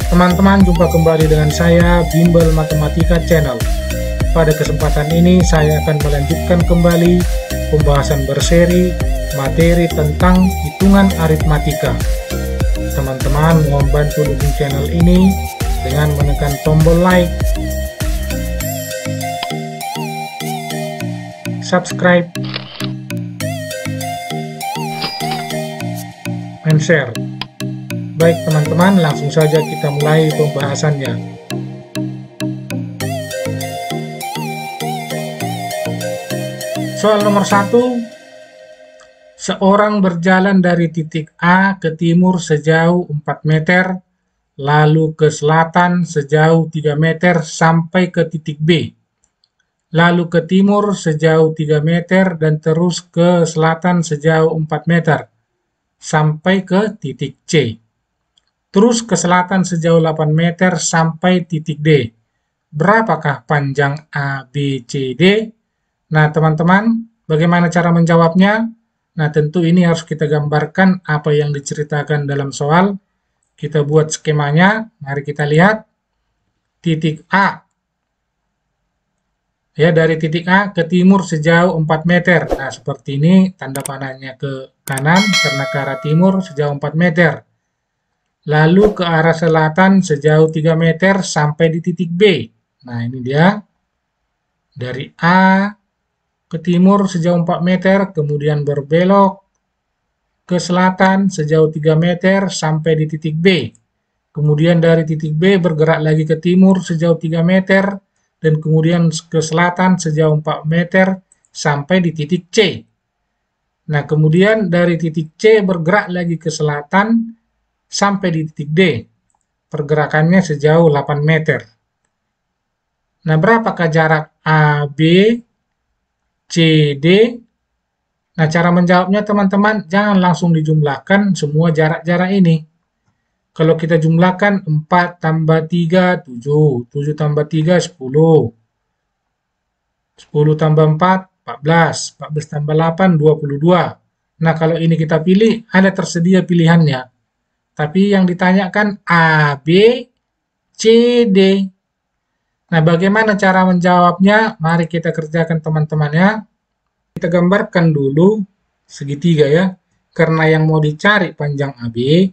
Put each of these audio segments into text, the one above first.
Teman-teman, jumpa kembali dengan saya, Bimbel Matematika Channel. Pada kesempatan ini, saya akan melanjutkan kembali pembahasan berseri materi tentang hitungan aritmatika. Teman-teman, mohon bantu dukung channel ini dengan menekan tombol like, subscribe, and share. Baik teman-teman, langsung saja kita mulai pembahasannya. Soal nomor 1. Seorang berjalan dari titik A ke timur sejauh 4 meter, lalu ke selatan sejauh 3 meter sampai ke titik B. Lalu ke timur sejauh 3 meter dan terus ke selatan sejauh 4 meter sampai ke titik C. Terus ke selatan sejauh 8 meter sampai titik D. Berapakah panjang ABCD? Nah, teman-teman, bagaimana cara menjawabnya? Nah, tentu ini harus kita gambarkan apa yang diceritakan dalam soal. Kita buat skemanya. Mari kita lihat. Titik A. Ya, dari titik A ke timur sejauh 4 meter. Nah, seperti ini tanda panahnya ke kanan karena ke arah timur sejauh 4 meter. Lalu ke arah selatan sejauh 3 meter sampai di titik B. Nah, ini dia. Dari A ke timur sejauh 4 meter, kemudian berbelok ke selatan sejauh 3 meter sampai di titik B. Kemudian dari titik B bergerak lagi ke timur sejauh 3 meter, dan kemudian ke selatan sejauh 4 meter sampai di titik C. Nah, kemudian dari titik C bergerak lagi ke selatan sampai di titik D. Pergerakannya sejauh 8 meter. Nah, berapakah jarak AB, CD? Nah, cara menjawabnya teman-teman, jangan langsung dijumlahkan semua jarak-jarak ini. Kalau kita jumlahkan 4 tambah 3, 7. 7 tambah 3, 10. 10 tambah 4, 14. 14 tambah 8, 22. Nah, kalau ini kita pilih, ada tersedia pilihannya. Tapi yang ditanyakan A, B, C, D. Nah, bagaimana cara menjawabnya? Mari kita kerjakan teman-teman ya. Kita gambarkan dulu segitiga ya. Karena yang mau dicari panjang AB,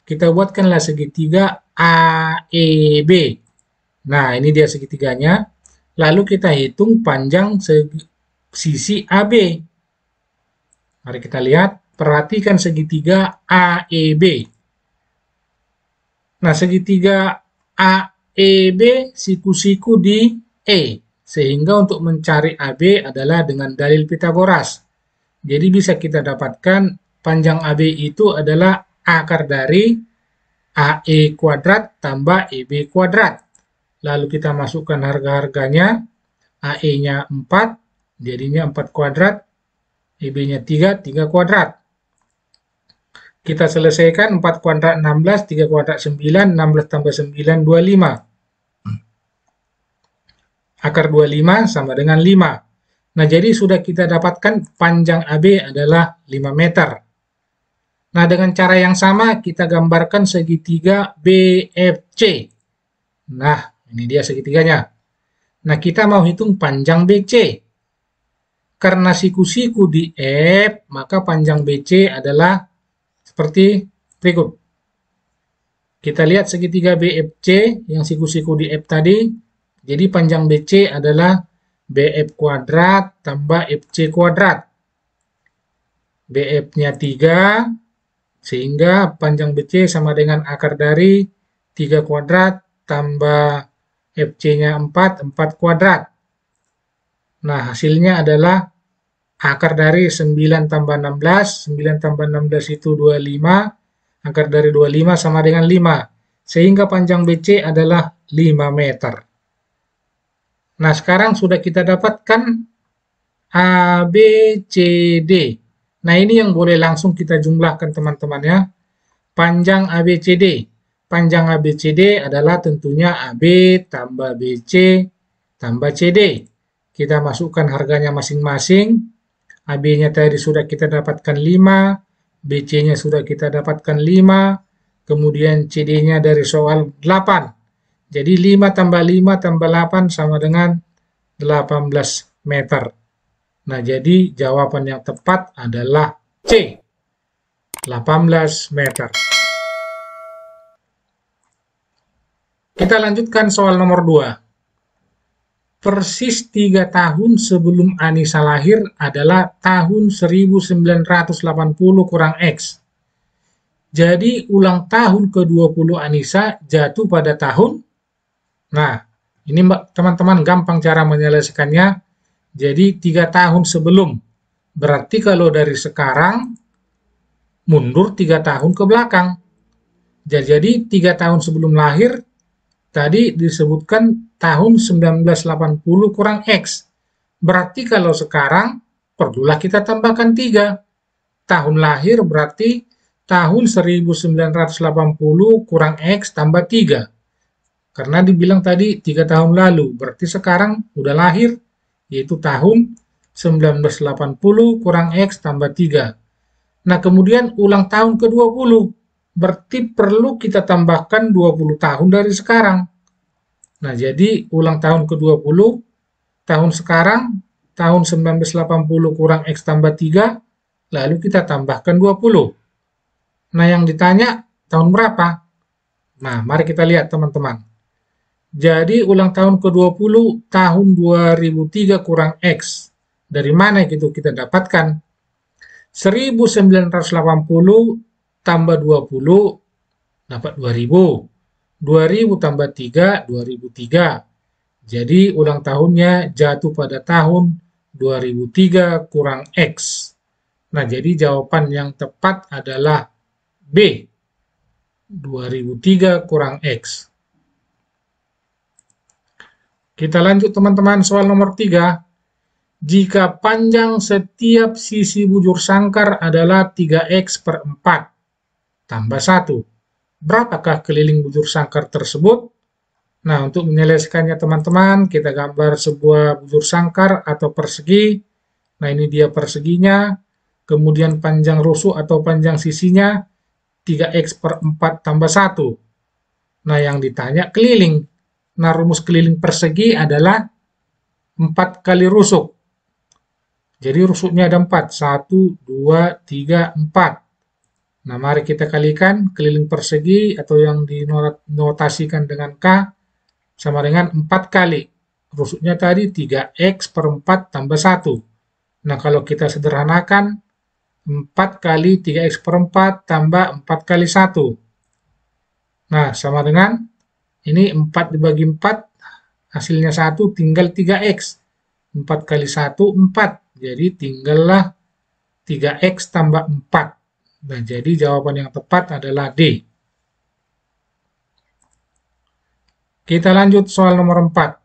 kita buatkanlah segitiga AEB. Nah, ini dia segitiganya. Lalu kita hitung panjang sisi AB. Mari kita lihat. Perhatikan segitiga AEB. Nah, segitiga AEB siku-siku di E. Sehingga untuk mencari AB adalah dengan dalil Pitagoras. Jadi bisa kita dapatkan panjang AB itu adalah akar dari AE kuadrat tambah EB kuadrat. Lalu kita masukkan harga-harganya. AE-nya 4, jadinya 4 kuadrat. EB-nya 3, 3 kuadrat. Kita selesaikan 4 kuadrat 16, 3 kuadrat 9, 16 tambah 9, 25. Akar 25 sama dengan 5. Nah, jadi sudah kita dapatkan panjang AB adalah 5 meter. Nah, dengan cara yang sama kita gambarkan segitiga BFC. Nah, ini dia segitiganya. Nah, kita mau hitung panjang BC. Karena siku-siku di F, maka panjang BC adalah seperti berikut. Kita lihat segitiga BFC yang siku-siku di F tadi. Jadi panjang BC adalah BF kuadrat tambah FC kuadrat. BF-nya 3, sehingga panjang BC sama dengan akar dari 3 kuadrat tambah FC-nya 4, 4 kuadrat. Nah, hasilnya adalah akar dari 9 tambah 16, 9 tambah 16 itu 25, akar dari 25 sama dengan 5, sehingga panjang BC adalah 5 meter. Nah, sekarang sudah kita dapatkan ABCD. Nah, ini yang boleh langsung kita jumlahkan teman-teman ya. Panjang ABCD. Panjang ABCD adalah tentunya AB tambah BC tambah CD. Kita masukkan harganya masing-masing. AB-nya tadi sudah kita dapatkan 5, BC-nya sudah kita dapatkan 5, kemudian CD-nya dari soal 8. Jadi 5 tambah 5 tambah 8 sama dengan 18 meter. Nah, jadi jawaban yang tepat adalah C, 18 meter. Kita lanjutkan soal nomor 2. Persis 3 tahun sebelum Anissa lahir adalah tahun 1980 kurang X. Jadi ulang tahun ke-20 Anissa jatuh pada tahun. Nah, ini teman-teman gampang cara menyelesaikannya. Jadi 3 tahun sebelum. Berarti kalau dari sekarang mundur 3 tahun ke belakang. Jadi 3 tahun sebelum lahir tadi disebutkan tahun 1980 kurang X. Berarti kalau sekarang perlulah kita tambahkan 3. Tahun lahir berarti tahun 1980 kurang X tambah 3. Karena dibilang tadi 3 tahun lalu, berarti sekarang udah lahir, yaitu tahun 1980 kurang X tambah 3. Nah, kemudian ulang tahun ke-20. Berarti perlu kita tambahkan 20 tahun dari sekarang. Nah, jadi ulang tahun ke-20, tahun sekarang, tahun 1980 kurang X tambah 3, lalu kita tambahkan 20. Nah, yang ditanya tahun berapa? Nah, mari kita lihat teman-teman. Jadi ulang tahun ke-20 tahun 2003 kurang X. Dari mana itu kita dapatkan? 1980 tambah 20 dapat 2000. 2000 tambah 3, 2003. Jadi ulang tahunnya jatuh pada tahun 2003 kurang X. Nah, jadi jawaban yang tepat adalah B, 2003 kurang X. Kita lanjut teman-teman, soal nomor 3. Jika panjang setiap sisi bujur sangkar adalah 3X per 4 tambah 1. Berapakah keliling bujur sangkar tersebut? Nah, untuk menyelesaikannya teman-teman, kita gambar sebuah bujur sangkar atau persegi. Nah, ini dia perseginya. Kemudian panjang rusuk atau panjang sisinya 3X per 4 tambah 1. Nah, yang ditanya keliling. Nah, rumus keliling persegi adalah 4 kali rusuk. Jadi rusuknya ada 4. 1, 2, 3, 4. Nah, mari kita kalikan keliling persegi atau yang dinotasikan dengan K sama dengan 4 kali. Rusuknya tadi 3X per 4 tambah 1. Nah, kalau kita sederhanakan, 4 kali 3X per 4 tambah 4 kali 1. Nah, sama dengan ini 4 dibagi 4, hasilnya 1, tinggal 3X. 4 kali 1, 4. Jadi tinggallah 3X tambah 4. Nah, jadi jawaban yang tepat adalah D. Kita lanjut soal nomor 4.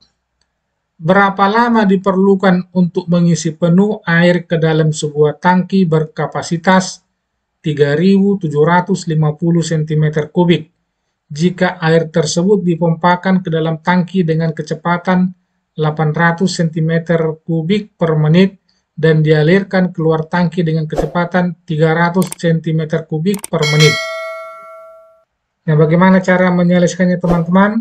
Berapa lama diperlukan untuk mengisi penuh air ke dalam sebuah tangki berkapasitas 3.750 cm3 jika air tersebut dipompakan ke dalam tangki dengan kecepatan 800 cm3 per menit dan dialirkan keluar tangki dengan kecepatan 300 cm3 per menit. Nah, bagaimana cara menyelesaikannya teman-teman?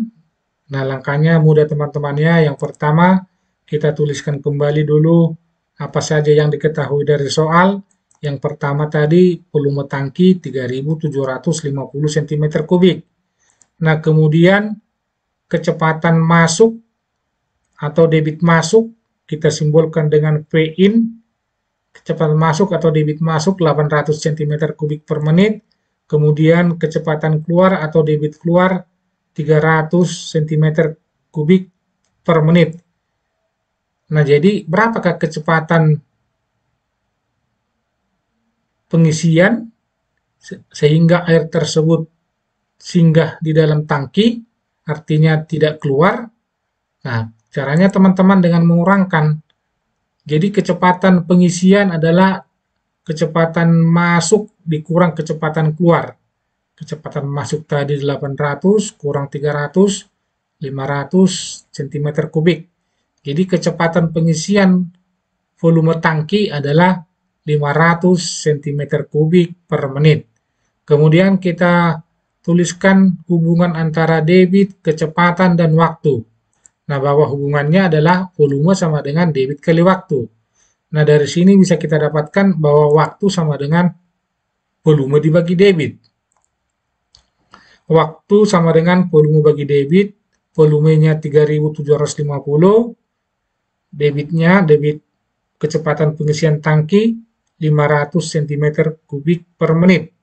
Nah, langkahnya mudah teman-teman ya. Yang pertama, kita tuliskan kembali dulu apa saja yang diketahui dari soal. Yang pertama tadi, volume tangki 3.750 cm3. Nah, kemudian kecepatan masuk atau debit masuk kita simbolkan dengan P-in, kecepatan masuk atau debit masuk 800 cm3 per menit, kemudian kecepatan keluar atau debit keluar 300 cm3 per menit. Nah, jadi berapakah kecepatan pengisian sehingga air tersebut singgah di dalam tangki, artinya tidak keluar? Nah, caranya teman-teman dengan mengurangkan. Jadi kecepatan pengisian adalah kecepatan masuk dikurang kecepatan keluar. Kecepatan masuk tadi 800 kurang 300, 500 cm3. Jadi kecepatan pengisian volume tangki adalah 500 cm3 per menit. Kemudian kita tuliskan hubungan antara debit, kecepatan, dan waktu. Nah, bahwa hubungannya adalah volume sama dengan debit kali waktu. Nah, dari sini bisa kita dapatkan bahwa waktu sama dengan volume dibagi debit. Waktu sama dengan volume bagi debit, volumenya 3750, debit kecepatan pengisian tangki 500 cm3 per menit.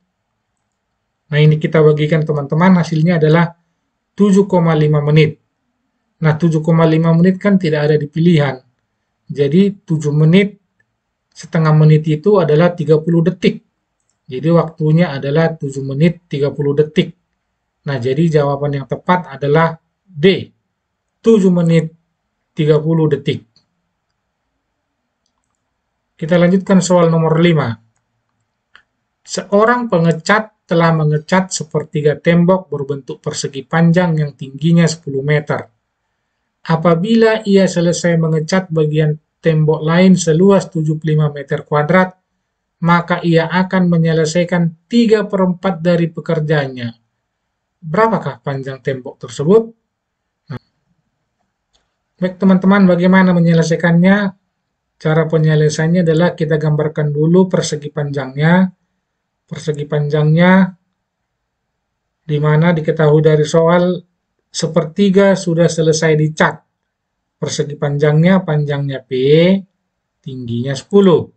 Nah, ini kita bagikan teman-teman, hasilnya adalah 7,5 menit. Nah, 7,5 menit kan tidak ada di pilihan. Jadi 7 menit, setengah menit itu adalah 30 detik. Jadi waktunya adalah 7 menit 30 detik. Nah, jadi jawaban yang tepat adalah D, 7 menit 30 detik. Kita lanjutkan soal nomor 5. Seorang pengecat telah mengecat sepertiga tembok berbentuk persegi panjang yang tingginya 10 meter. Apabila ia selesai mengecat bagian tembok lain seluas 75 meter kuadrat, maka ia akan menyelesaikan 3/4 dari pekerjaannya. Berapakah panjang tembok tersebut? Nah, baik teman-teman, bagaimana menyelesaikannya? Cara penyelesaiannya adalah kita gambarkan dulu persegi panjangnya. Persegi panjangnya di mana diketahui dari soal sepertiga sudah selesai dicat. Persegi panjangnya P, tingginya 10.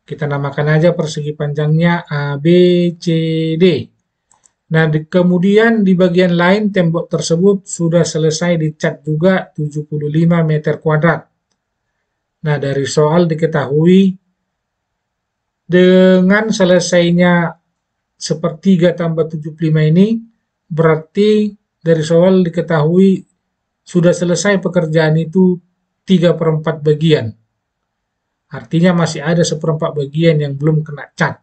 Kita namakan aja persegi panjangnya ABCD. Nah, kemudian di bagian lain tembok tersebut sudah selesai dicat juga 75 meter kuadrat. Nah, dari soal diketahui dengan selesainya sepertiga tambah 75 ini, berarti dari soal diketahui sudah selesai pekerjaan itu 3/4 bagian. Artinya masih ada 1/4 bagian yang belum kena cat.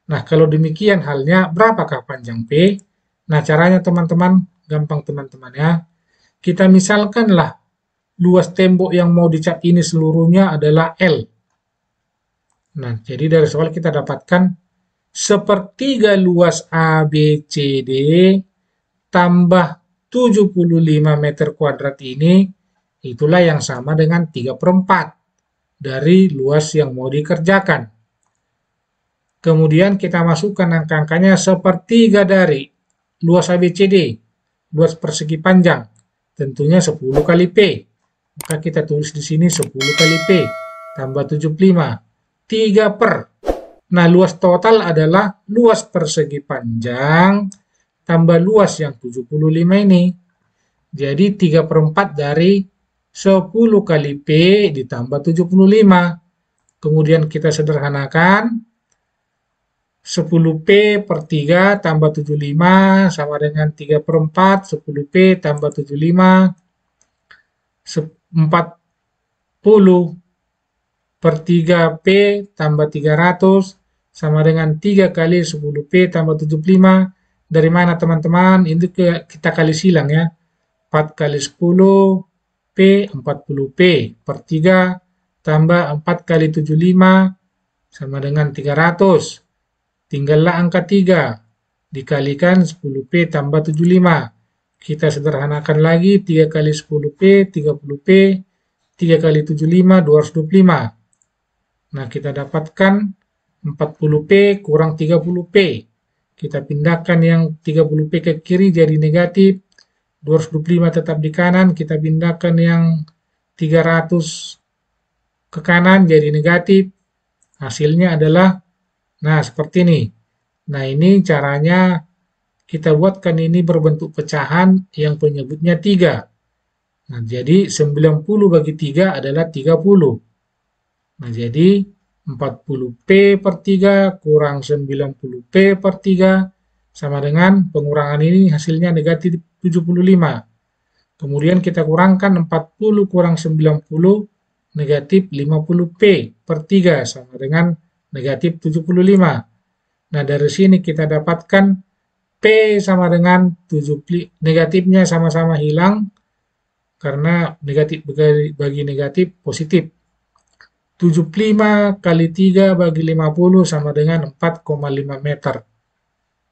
Nah, kalau demikian halnya, berapakah panjang P? Nah, caranya teman-teman, gampang teman-teman ya. Kita misalkanlah luas tembok yang mau dicat ini seluruhnya adalah L. Nah, jadi dari soal kita dapatkan sepertiga luas ABCD tambah 75 meter kuadrat ini, itulah yang sama dengan 3/4 dari luas yang mau dikerjakan. Kemudian kita masukkan angka-angkanya sepertiga dari luas ABCD, luas persegi panjang, tentunya 10 kali P. Maka kita tulis di sini 10 kali P tambah 75, 3/. Nah, luas total adalah luas persegi panjang tambah luas yang 75 ini. Jadi 3/4 dari 10 kali P ditambah 75. Kemudian kita sederhanakan, 10P per 3 tambah 75 sama dengan 3/4, 10P tambah 75, 40 per 3P tambah 300 sama dengan 3 kali 10P tambah 75. Dari mana teman-teman? Ini kita kali silang ya. 4 kali 10P, 40P per 3 tambah 4 kali 75 sama dengan 300. Tinggallah angka 3 dikalikan 10P tambah 75. Kita sederhanakan lagi, 3 kali 10P, 30P, 3 kali 75, 225. Nah, kita dapatkan 40P kurang 30P. Kita pindahkan yang 30P ke kiri jadi negatif, 225 tetap di kanan, kita pindahkan yang 300 ke kanan jadi negatif. Hasilnya adalah, nah seperti ini. Nah, ini caranya kita buatkan ini berbentuk pecahan yang penyebutnya 3. Nah, jadi 90 bagi 3 adalah 30. Nah, jadi 40P per 3 kurang 90P per 3 sama dengan pengurangan ini hasilnya negatif 75. Kemudian kita kurangkan 40 kurang 90 negatif 50P per 3 sama dengan negatif 75. Nah, dari sini kita dapatkan P sama dengan 70, negatifnya sama-sama hilang karena negatif bagi negatif positif. 75 kali 3 bagi 50 sama dengan 4,5 meter.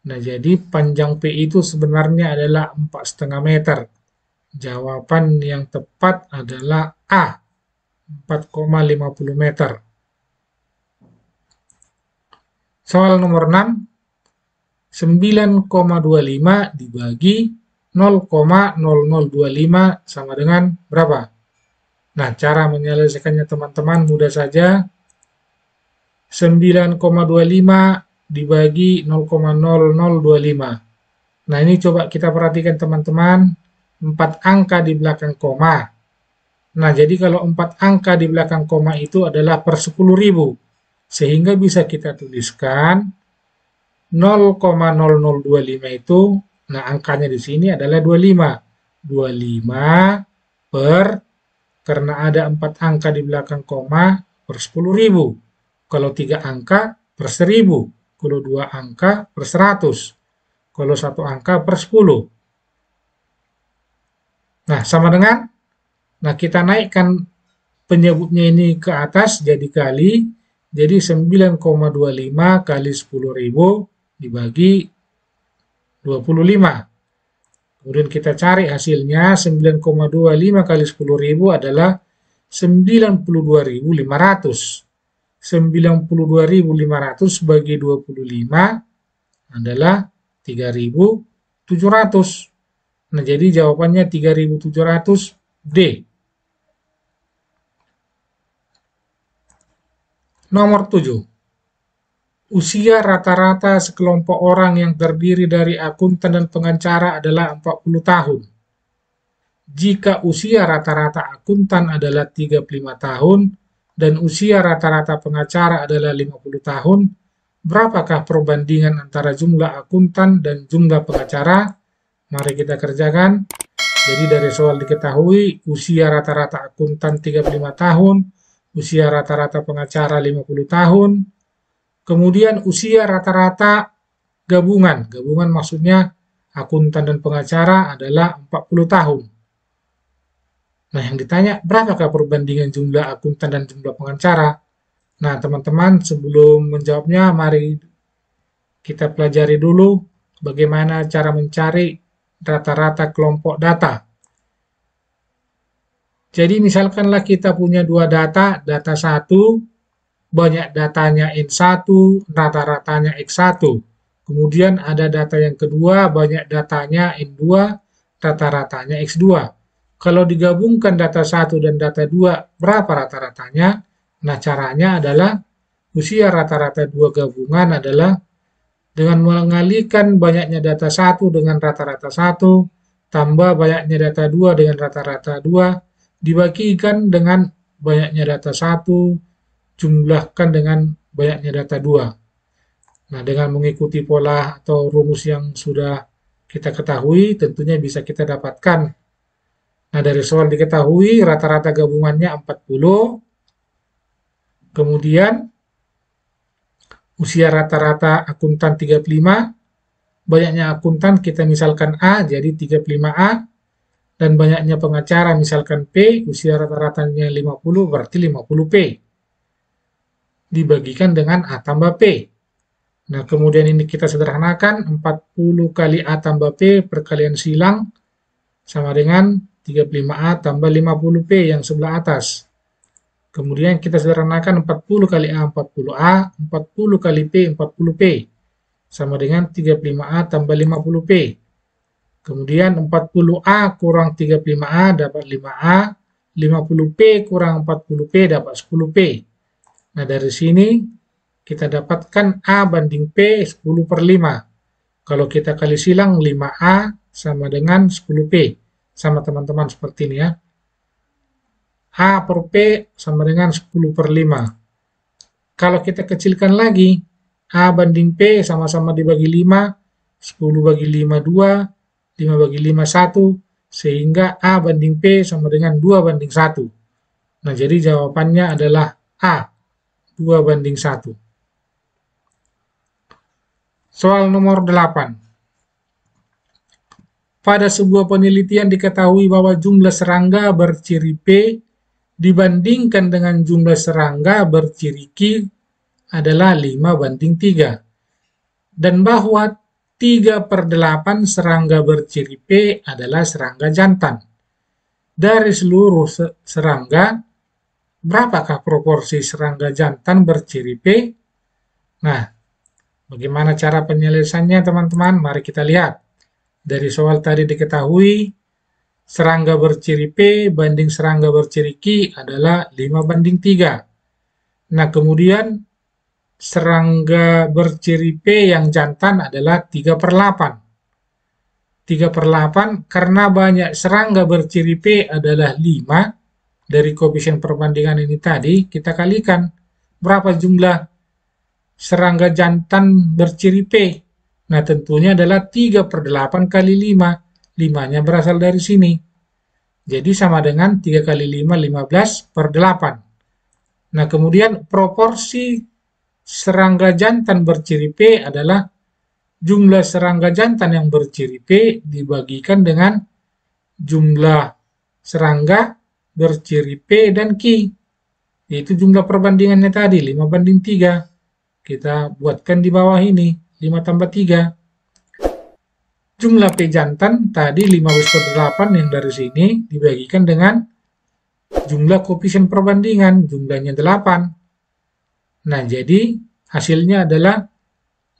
Nah, jadi panjang P itu sebenarnya adalah 4,5 meter. Jawaban yang tepat adalah A, 4,50 meter. Soal nomor 6, 9,25 dibagi 0,0025 sama dengan berapa? Nah, cara menyelesaikannya teman-teman mudah saja. 9,25 dibagi 0,0025. Nah, ini coba kita perhatikan teman-teman, 4 angka di belakang koma. Nah, jadi kalau 4 angka di belakang koma itu adalah per 10.000. Sehingga bisa kita tuliskan 0,0025 itu, nah angkanya di sini adalah 25. 25 per, karena ada 4 angka di belakang koma, per 10.000. Kalau 3 angka per 1.000. Kalau 2 angka per 100. Kalau 1 angka per 10. Nah, sama dengan, nah kita naikkan penyebutnya ini ke atas jadi kali, jadi 9,25 kali 10.000 dibagi 25. Kemudian kita cari hasilnya, 9,25 kali 10.000 adalah 92.500. 92.500 bagi 25 adalah 3.700. Nah, jadi jawabannya 3.700 D. Nomor 7. Usia rata-rata sekelompok orang yang terdiri dari akuntan dan pengacara adalah 40 tahun. Jika usia rata-rata akuntan adalah 35 tahun dan usia rata-rata pengacara adalah 50 tahun, berapakah perbandingan antara jumlah akuntan dan jumlah pengacara? Mari kita kerjakan. Jadi dari soal diketahui usia rata-rata akuntan 35 tahun, usia rata-rata pengacara 50 tahun, kemudian usia rata-rata gabungan. Gabungan maksudnya akuntan dan pengacara adalah 40 tahun. Nah, yang ditanya, berapakah perbandingan jumlah akuntan dan jumlah pengacara? Nah, teman-teman, sebelum menjawabnya, mari kita pelajari dulu bagaimana cara mencari rata-rata kelompok data. Jadi, misalkanlah kita punya dua data 1, banyak datanya N1, rata-ratanya X1. Kemudian ada data yang kedua, banyak datanya N2, rata-ratanya X2. Kalau digabungkan data 1 dan data 2, berapa rata-ratanya? Nah, caranya adalah usia rata-rata dua gabungan adalah dengan mengalihkan banyaknya data 1 dengan rata-rata 1, tambah banyaknya data 2 dengan rata-rata 2, dibagikan dengan banyaknya data 1, jumlahkan dengan banyaknya data 2. Nah, dengan mengikuti pola atau rumus yang sudah kita ketahui, tentunya bisa kita dapatkan. Nah, dari soal diketahui rata-rata gabungannya 40, kemudian usia rata-rata akuntan 35, banyaknya akuntan kita misalkan A, jadi 35A, dan banyaknya pengacara misalkan P, usia rata-ratanya 50, berarti 50P. Dibagikan dengan A tambah P. Nah, kemudian ini kita sederhanakan, 40 kali A tambah P perkalian silang, sama dengan 35A tambah 50P yang sebelah atas. Kemudian kita sederhanakan 40 kali A 40A, 40 kali P 40P, sama dengan 35A tambah 50P. Kemudian 40A kurang 35A dapat 5A, 50P kurang 40P dapat 10P. Nah, dari sini kita dapatkan A banding P 10/5. Kalau kita kali silang 5A sama dengan 10P. Sama teman-teman seperti ini ya. A per P sama dengan 10/5. Kalau kita kecilkan lagi, A banding P sama-sama dibagi 5, 10 bagi 5, 2, 5 bagi 5, 1, sehingga A banding P sama dengan 2/1. Nah, jadi jawabannya adalah A, 2/1. Soal nomor 8. Pada sebuah penelitian diketahui bahwa jumlah serangga berciri P dibandingkan dengan jumlah serangga berciri Q adalah 5/3. Dan bahwa 3/8 serangga berciri P adalah serangga jantan. Dari seluruh serangga, berapakah proporsi serangga jantan berciri P? Nah, bagaimana cara penyelesaiannya teman-teman? Mari kita lihat. Dari soal tadi diketahui, serangga berciri P banding serangga berciri Q adalah 5/3. Nah, kemudian serangga berciri P yang jantan adalah 3/8. 3/8 karena banyak serangga berciri P adalah 5, dari koefisien perbandingan ini tadi, kita kalikan berapa jumlah serangga jantan berciri P. Nah, tentunya adalah 3/8 kali 5. 5-nya berasal dari sini. Jadi sama dengan 3 kali 5, 15/8. Nah, kemudian proporsi serangga jantan berciri P adalah jumlah serangga jantan yang berciri P dibagikan dengan jumlah serangga berciri P dan Q. Yaitu jumlah perbandingannya tadi, 5/3. Kita buatkan di bawah ini, 5 tambah 3. Jumlah P jantan tadi 15/8 yang dari sini dibagikan dengan jumlah koefisien perbandingan, jumlahnya 8. Nah, jadi hasilnya adalah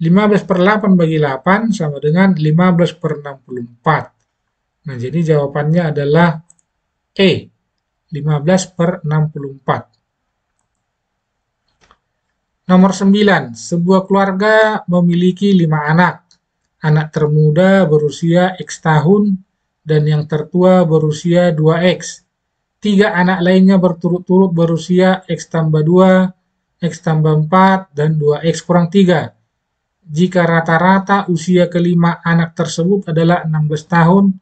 15/8 bagi 8 sama dengan 15/64. Nah, jadi jawabannya adalah E, 15/64. Nomor 9, sebuah keluarga memiliki 5 anak. Anak termuda berusia X tahun dan yang tertua berusia 2X. 3 anak lainnya berturut-turut berusia X tambah 2, X tambah 4, dan 2X kurang 3. Jika rata-rata usia kelima anak tersebut adalah 16 tahun,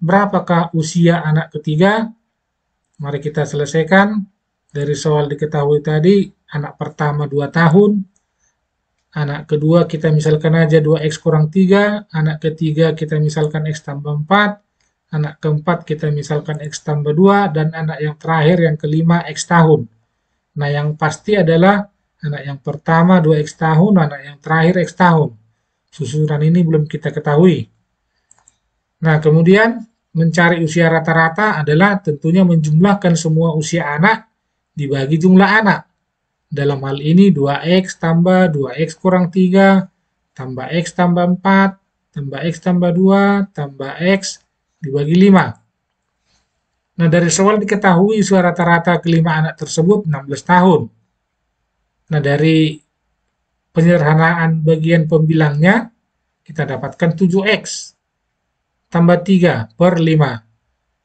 berapakah usia anak ketiga? Mari kita selesaikan. Dari soal diketahui tadi, anak pertama 2 tahun, anak kedua kita misalkan aja 2X kurang 3, anak ketiga kita misalkan X tambah 4, anak keempat kita misalkan X tambah 2, dan anak yang terakhir yang kelima X tahun. Nah, yang pasti adalah anak yang pertama 2X tahun, anak yang terakhir X tahun. Susunan ini belum kita ketahui. Nah, kemudian mencari usia rata-rata adalah tentunya menjumlahkan semua usia anak dibagi jumlah anak. Dalam hal ini 2X tambah 2X kurang 3, tambah X tambah 4, tambah X tambah 2, tambah X dibagi 5. Nah, dari soal diketahui usia rata-rata kelima anak tersebut 16 tahun. Nah, dari penyederhanaan bagian pembilangnya, kita dapatkan 7X tambah 3/5.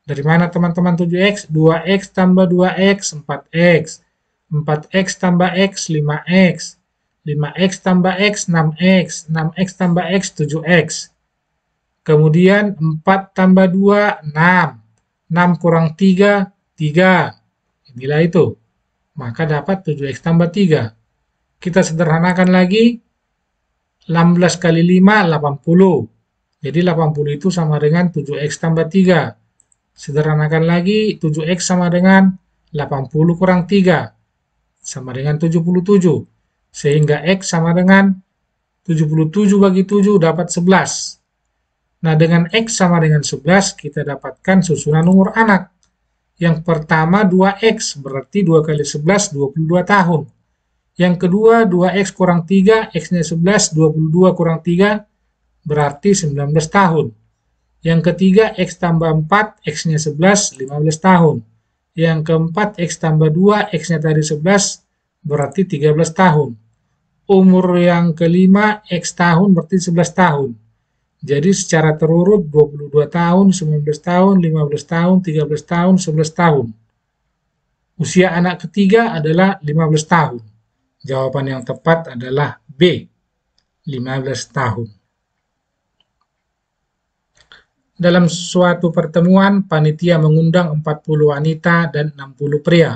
Dari mana teman-teman 7X? 2X tambah 2X, 4X. 4X tambah X, 5X. 5X tambah X, 6X. 6X tambah X, 7X. Kemudian 4 tambah 2, 6. 6 kurang 3, 3. Inilah itu. Maka dapat 7X tambah 3. Kita sederhanakan lagi. 16 kali 5, 80. Jadi 80 itu sama dengan 7X tambah 3. Sederhanakan lagi, 7X sama dengan 80 kurang 3. Sama dengan 77. Sehingga X sama dengan 77 bagi 7 dapat 11. Nah, dengan X sama dengan 11, kita dapatkan susunan umur anak. Yang pertama 2X, berarti 2 kali 11, 22 tahun. Yang kedua 2X kurang 3, X-nya 11, 22 kurang 3, berarti 19 tahun. Yang ketiga X tambah 4, X-nya 11, 15 tahun. Yang keempat X tambah 2, X-nya tadi 11, berarti 13 tahun. Umur yang kelima X tahun berarti 11 tahun. Jadi secara terurut 22 tahun, 19 tahun, 15 tahun, 13 tahun, 11 tahun. Usia anak ketiga adalah 15 tahun. Jawaban yang tepat adalah B, 15 tahun. Dalam suatu pertemuan, panitia mengundang 40 wanita dan 60 pria.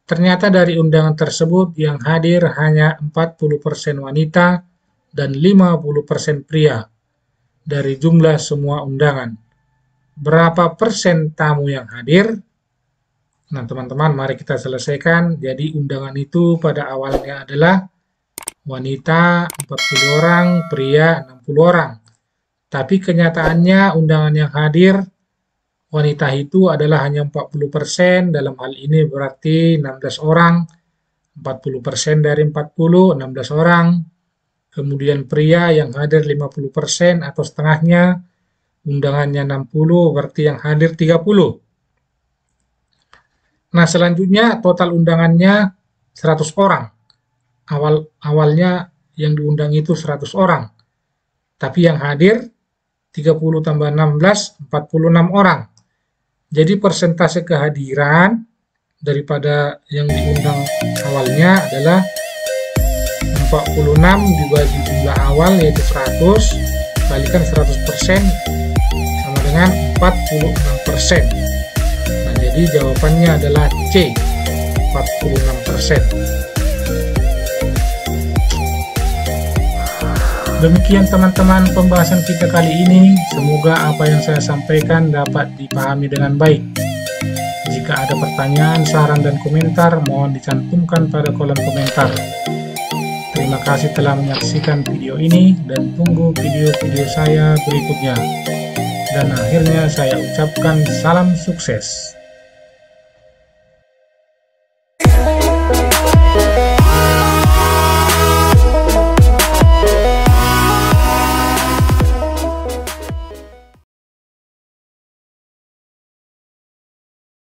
Ternyata dari undangan tersebut yang hadir hanya 40% wanita dan 50% pria dari jumlah semua undangan. Berapa persen tamu yang hadir? Nah, teman-teman, mari kita selesaikan. Jadi undangan itu pada awalnya adalah wanita 40 orang, pria 60 orang. Tapi kenyataannya undangan yang hadir wanita itu adalah hanya 40%, dalam hal ini berarti 16 orang, 40% dari 40, 16 orang. Kemudian pria yang hadir 50% atau setengahnya, undangannya 60, berarti yang hadir 30. Nah, selanjutnya total undangannya 100 orang. Awalnya yang diundang itu 100 orang. Tapi yang hadir 30 tambah 16, 46 orang. Jadi persentase kehadiran daripada yang diundang awalnya adalah 46 dibagi jumlah awal yaitu 100, kalikan 100% sama dengan 46%. Nah, jadi jawabannya adalah C, 46%. Demikian teman-teman pembahasan kita kali ini. Semoga apa yang saya sampaikan dapat dipahami dengan baik. Jika ada pertanyaan, saran, dan komentar, mohon dicantumkan pada kolom komentar. Terima kasih telah menyaksikan video ini dan tunggu video-video saya berikutnya. Dan akhirnya saya ucapkan salam sukses.